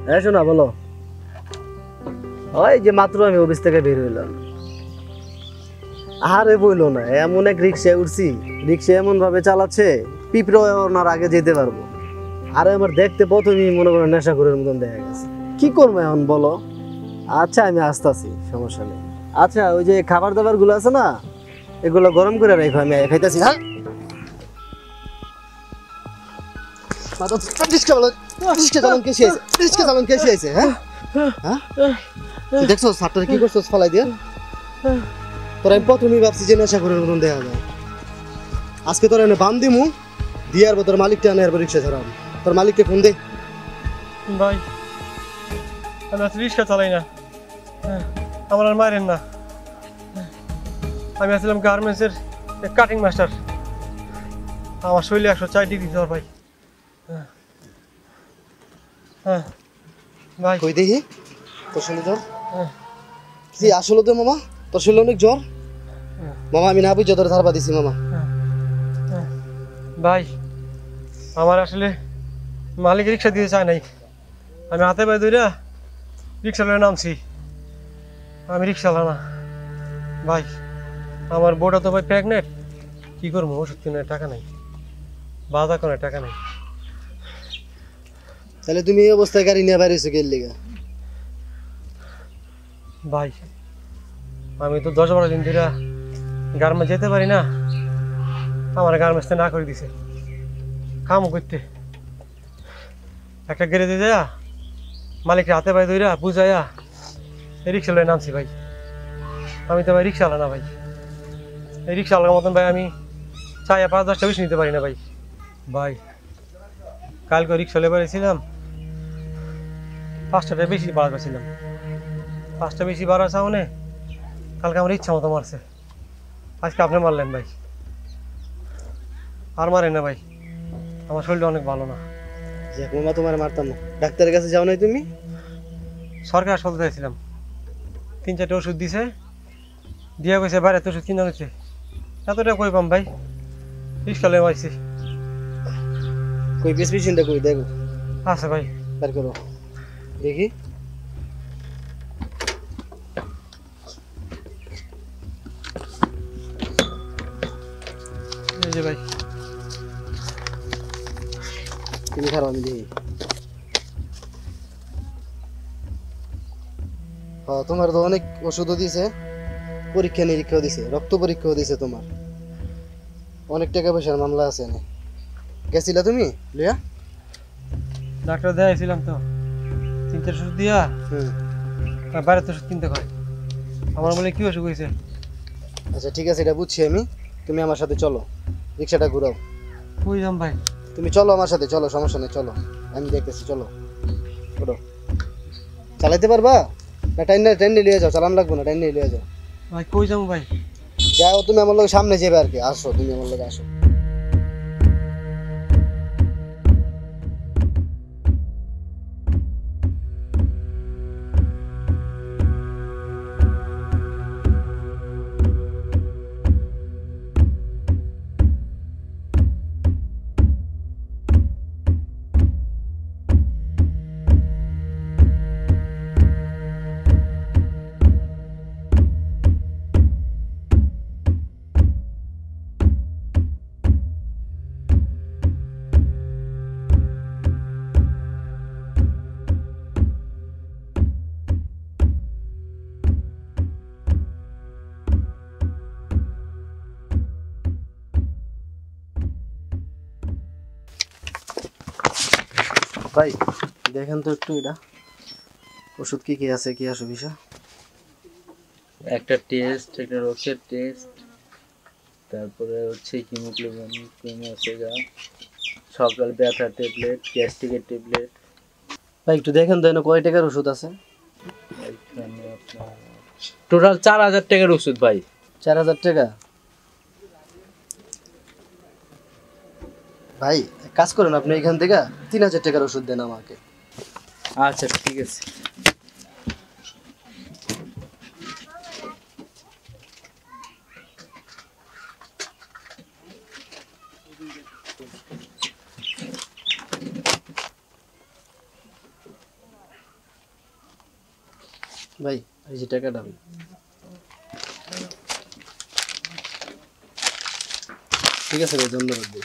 হ্যাঁ শোনা বলো। ওই যে মাত্র আমি অফিস থেকে বের হইলাম। আরে বইলো না, এমন এক রিক্সায় উঠছি, রিক্সা এমন ভাবে চালাচ্ছে পিঁপড়ে ওনার আগে যেতে পারবো। আরে আমার দেখতে প্রথমেই মনে করো নেশাখোরের মতন দেখা গেছে। কি করবো এখন বলো? আচ্ছা আমি আসতেছি, সমস্যা নেই। আচ্ছা ওই যে খাবার দাবার গুলো আছে না, এগুলো গরম করে রেখো, আমি খাইতেছি। হ্যাঁ দেখছো সারটার কি করছো ফলাই দিয়ে? তোরা আমি প্রথমেই ভাবছি যে নেশাখোরের মতন দেখা যায়। আজকে তোরা এনে বান দিমু দিয়ে আর তোর মালিকটা আনে আর রিক্সা ছাড়াম। তোর মালিককে ফোন দে। ভাই আমি আজ রিক্সা চালাই না, আমার আর মারেন না। আমি আসছিলাম গার্মেন্টসের কাটিং মাস্টার। আমার শরীরে 104 ডিগ্রি জ্বর ভাই। হ্যাঁ ভাই কই দেখি তোর শরীরে জ্বর। কি আসলে তো মামা তোর শরীরে অনেক জ্বর। মামা আমি না বুঝে তোর ধারবা দিছি মামা। ভাই আমার আসলে মালিক রিক্সা দিতে চায় নাই, আমি হাতে পায়ে ধরে রিক্সা লয়ে নামছি। আমি রিক্সা না ভাই, আমার বউটা তো ভাই প্রেগনেন্ট। কি করবো, ওষুধ কেনার টাকা নাই, বাজার করার টাকা নাই। তাহলে তুমি এই অবস্থায় গাড়ি নিয়ে বাইরে এসে গেল লিগা? ভাই আমি তো 10-12 দিন ধরে গার্মেন্টস যেতে পারি না, আমার গার্মেন্টসে না করে দিছে কামও করতে। একটা গ্যারেজে যায়া মালিকের হাতে পায়ে ধইরা বুঝাইয়া এই রিক্সা লয়ে নামছি ভাই। আমি তো ভাই রিক্সা না ভাই, এই রিক্সা আলার মতন ভাই আমি চাইয়া 5-10টা বেশি নিতে পারি না ভাই। ভাই কালকে রিক্সা লয়ে বেরিয়েছিলাম, 5টাটা বেশি ভাড়া পেয়েছিলাম। 5টা বেশি ভাড়া চাওনে কালকে আমার ইচ্ছা মতো মারছে, আজকে আপনি মারলেন ভাই। আর মারেন না ভাই, আমার শরীরটা অনেক ভালো না। যে মামা তোমার মারতাম না, ডাক্তারের কাছে যাও নাই তুমি? সরকার হাসপাতালে যাইছিলাম, 3-4টা ওষুধ দিছে, দিয়া কইছে বাইরে তো ওষুধ কিনা হয়েছে। এতটা কই পাম ভাই, রিক্সা লয়ে আইছি। কই প্রেসক্রিপশনটা কই দেখো। আচ্ছা ভাই বের করো দেখি। এই যে ভাই তুমি খারাপ আমি দেখি। তোমার তো অনেক ওষুধও দিছে, পরীক্ষা নিরীক্ষাও দিছে, রক্ত পরীক্ষাও দিছে। তোমার অনেক টাকা পয়সার মামলা আছে না? গেছিলা তুমি লিয়া? ডাক্তার দেখাইছিলাম তো, 3-4 ওষুধ দিয়া বাইরে তো ওষুধ কিনতে হয়। আমার বলে কি অসুখ হয়েছে? আচ্ছা ঠিক আছে, এটা বুঝছি আমি। তুমি আমার সাথে চলো, রিক্সাটা ঘুরাও। কই যাম ভাই? তুমি চলো আমার সাথে, চলো সমস্যা নেই, চলো আমি দেখতেছি। চলো ওঠো। চালাইতে পারবা না? টাইন নিয়ে যাও, চালান লাগবে না, টাইন নিয়ে যাও। ভাই কই যাবো ভাই? যাও তুমি আমার লোক সামনে যাবে আর কি। আসো তুমি আমার লোক আসো। ভাই দেখেন তো একটু এটা ওষুধ কি কি আছে, কি আছে বিষয়। একটা টেস্ট, একটা রক্তের টেস্ট, তারপরে হচ্ছে হিমোগ্লোবিন কমে আছে গা, সকাল ব্যথা ট্যাবলেট, গ্যাস্ট্রিকের ট্যাবলেট। ভাই একটু দেখেন তো কয় টাকার ওষুধ আছে? এখানে আপনার টোটাল 4000 টাকার ওষুধ ভাই। 4000 টাকা? ভাই কাজ করেন আপনি, এখান থেকে 3000 টাকার ওষুধ দেন আমাকে। আচ্ছা ঠিক আছে। ভাই এই যে টাকাটা ভাই। ঠিক আছে ভাই, ধন্যবাদ ভাই।